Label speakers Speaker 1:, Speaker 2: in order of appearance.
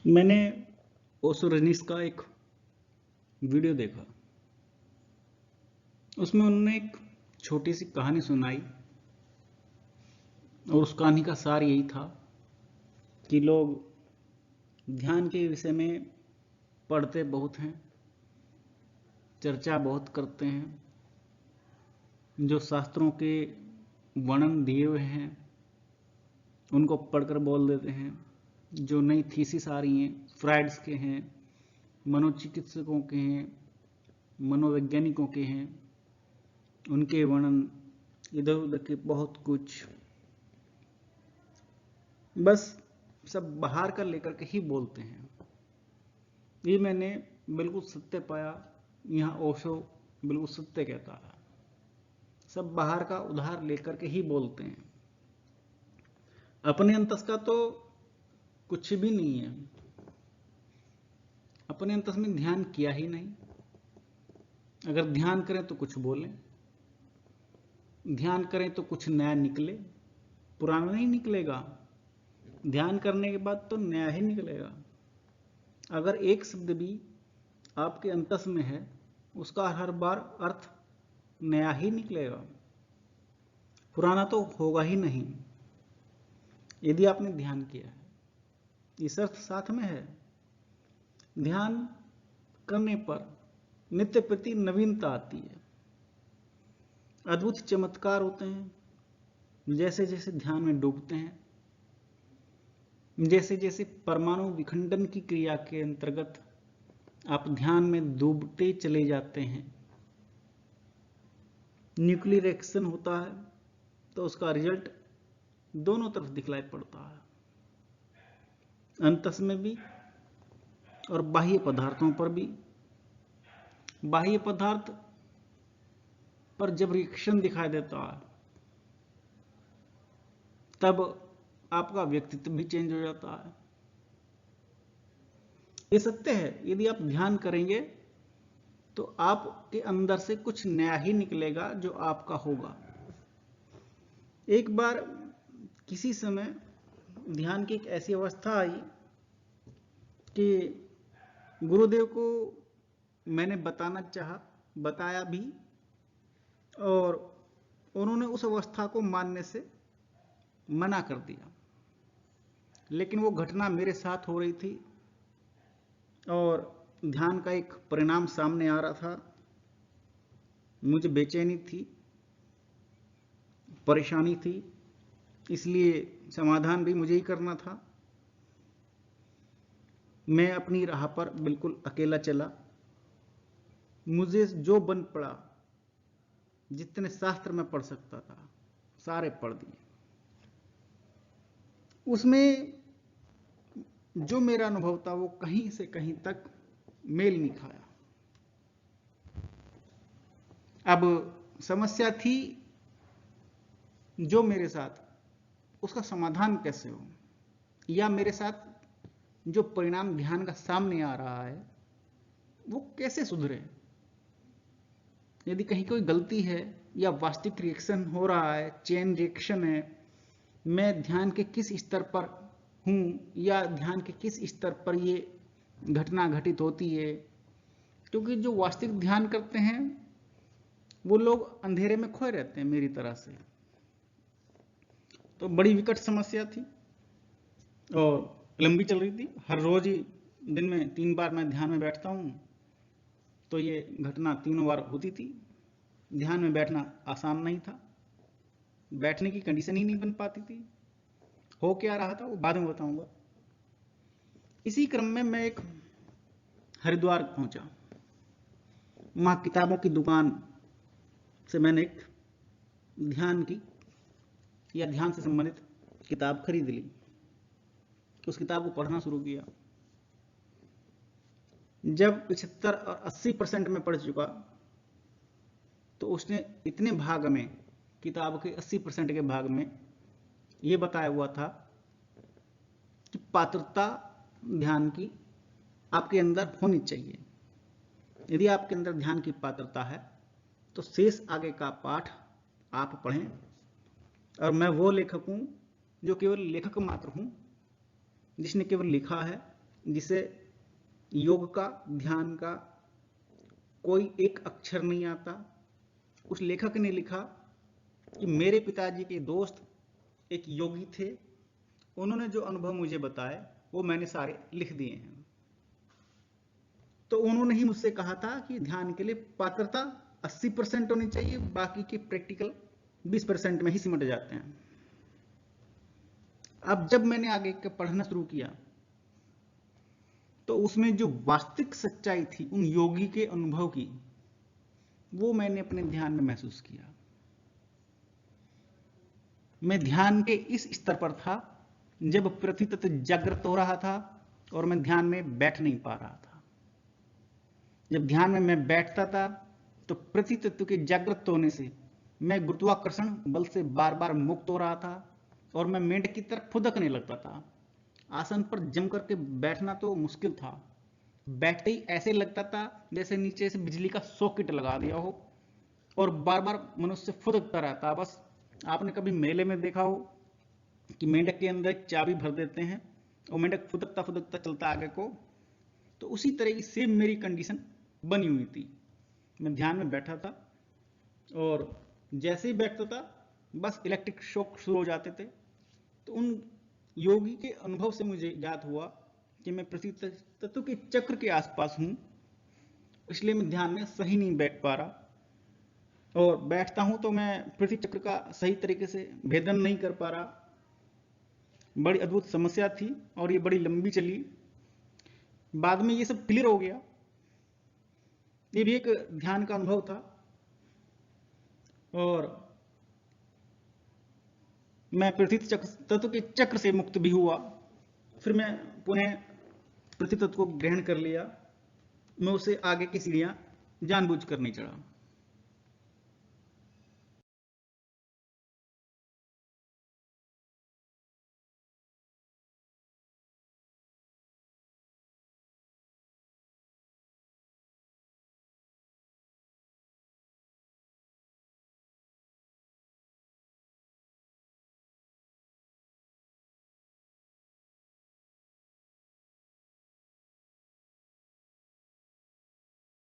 Speaker 1: मैंने ओशो रजनीश का एक वीडियो देखा। उसमें उन्होंने एक छोटी सी कहानी सुनाई और उस कहानी का सार यही था कि लोग ध्यान के विषय में पढ़ते बहुत हैं, चर्चा बहुत करते हैं, जो शास्त्रों के वर्णन दिए हुए हैं उनको पढ़कर बोल देते हैं, जो नई थीसिस आ रही हैं फ्राइड्स के हैं, मनोचिकित्सकों के हैं, मनोवैज्ञानिकों के हैं, उनके वर्णन इधर उधर के बहुत कुछ, बस सब बाहर का लेकर के ही बोलते हैं। ये मैंने बिल्कुल सत्य पाया। यहाँ ओशो बिल्कुल सत्य कहता है, सब बाहर का उधार लेकर के ही बोलते हैं, अपने अंतस का तो कुछ भी नहीं है। अपने अंतस में ध्यान किया ही नहीं। अगर ध्यान करें तो कुछ बोलें, ध्यान करें तो कुछ नया निकले, पुराना नहीं निकलेगा। ध्यान करने के बाद तो नया ही निकलेगा। अगर एक शब्द भी आपके अंतस में है, उसका हर बार अर्थ नया ही निकलेगा, पुराना तो होगा ही नहीं। यदि आपने ध्यान किया है, इस अर्थ साथ में है। ध्यान करने पर नित्य प्रति नवीनता आती है, अद्भुत चमत्कार होते हैं। जैसे जैसे ध्यान में डूबते हैं, जैसे जैसे परमाणु विखंडन की क्रिया के अंतर्गत आप ध्यान में डूबते चले जाते हैं, न्यूक्लियर रिएक्शन होता है तो उसका रिजल्ट दोनों तरफ दिखलाई पड़ता है, अंतस में भी और बाह्य पदार्थों पर भी। बाह्य पदार्थ पर जब रिएक्शन दिखाई देता है तब आपका व्यक्तित्व भी चेंज हो जाता है। ये सत्य है। यदि आप ध्यान करेंगे तो आपके अंदर से कुछ नया ही निकलेगा जो आपका होगा। एक बार किसी समय ध्यान की एक ऐसी अवस्था आई कि गुरुदेव को मैंने बताना चाहा, बताया भी, और उन्होंने उस अवस्था को मानने से मना कर दिया। लेकिन वो घटना मेरे साथ हो रही थी और ध्यान का एक परिणाम सामने आ रहा था। मुझे बेचैनी थी, परेशानी थी, इसलिए समाधान भी मुझे ही करना था। मैं अपनी राह पर बिल्कुल अकेला चला। मुझे जो बन पड़ा, जितने शास्त्र में पढ़ सकता था सारे पढ़ दिए। उसमें जो मेरा अनुभव था वो कहीं से कहीं तक मेल नहीं खाया। अब समस्या थी जो मेरे साथ, उसका समाधान कैसे हो, या मेरे साथ जो परिणाम ध्यान का सामने आ रहा है वो कैसे सुधरे। यदि कहीं कोई गलती है या वास्तविक रिएक्शन हो रहा है, चेन रिएक्शन है, मैं ध्यान के किस स्तर पर हूं या ध्यान के किस स्तर पर ये घटना घटित होती है। क्योंकि जो वास्तविक ध्यान करते हैं वो लोग अंधेरे में खोए रहते हैं मेरी तरह से। तो बड़ी विकट समस्या थी और लंबी चल रही थी। हर रोज ही दिन में 3 बार मैं ध्यान में बैठता हूं, तो ये घटना 3 बार होती थी। ध्यान में बैठना आसान नहीं था, बैठने की कंडीशन ही नहीं बन पाती थी। हो क्या रहा था वो बाद में बताऊंगा। इसी क्रम में मैं एक हरिद्वार पहुंचा। वहां किताबों की दुकान से मैंने एक ध्यान की या ध्यान से संबंधित किताब खरीद ली। उस किताब को पढ़ना शुरू किया। जब 75 और 80% में पढ़ चुका तो उसने इतने भाग में, किताब के 80% के भाग में यह बताया हुआ था कि पात्रता ध्यान की आपके अंदर होनी चाहिए। यदि आपके अंदर ध्यान की पात्रता है तो शेष आगे का पाठ आप पढ़ें। और मैं वो लेखक हूं जो केवल लेखक मात्र हूं, जिसने केवल लिखा है जिसे योग का, ध्यान का कोई एक अक्षर नहीं आता। उस लेखक ने लिखा कि मेरे पिताजी के दोस्त एक योगी थे, उन्होंने जो अनुभव मुझे बताए वो मैंने सारे लिख दिए हैं। तो उन्होंने ही मुझसे कहा था कि ध्यान के लिए पात्रता 80% होनी चाहिए, बाकी के प्रैक्टिकल 20% में ही सिमट जाते हैं। अब जब मैंने आगे पढ़ना शुरू किया तो उसमें जो वास्तविक सच्चाई थी उन योगी के अनुभव की, वो मैंने अपने ध्यान में महसूस किया। मैं ध्यान के इस स्तर पर था जब पृथ्वी तत्व जागृत हो रहा था और मैं ध्यान में बैठ नहीं पा रहा था। जब ध्यान में मैं बैठता था तो पृथ्वी तत्व के जागृत होने से मैं गुरुत्वाकर्षण बल से बार बार मुक्त हो रहा था और मैं मेंढक की तरफ फुदकने लगता था। आसन पर जम करके बैठना तो मुश्किल था, बैठते ही ऐसे लगता था जैसे नीचे से बिजली का सॉकेट लगा दिया हो और बार बार मनुष्य फुदकता रहता। बस आपने कभी मेले में देखा हो कि मेंढक के अंदर एक चाबी भर देते हैं और मेंढक फुदकता फुदकता चलता आगे को, तो उसी तरह की सेम मेरी कंडीशन बनी हुई थी। मैं ध्यान में बैठा था और जैसे ही बैठता था बस इलेक्ट्रिक शॉक शुरू हो जाते थे। तो उन योगी के अनुभव से मुझे ज्ञात हुआ कि मैं पृथ्वी तत्व के चक्र के आसपास हूं, इसलिए मैं ध्यान में सही नहीं बैठ पा रहा, और बैठता हूं तो मैं पृथ्वी चक्र का सही तरीके से भेदन नहीं कर पा रहा। बड़ी अद्भुत समस्या थी और ये बड़ी लंबी चली। बाद में ये सब क्लियर हो गया। ये भी एक ध्यान का अनुभव था और मैं पृथ्वी तत्व के चक्र से मुक्त भी हुआ। फिर मैं पुनः पृथ्वी तत्व को ग्रहण कर लिया। मैं उसे आगे की सीढ़ियां जानबूझकर नहीं चढ़ा।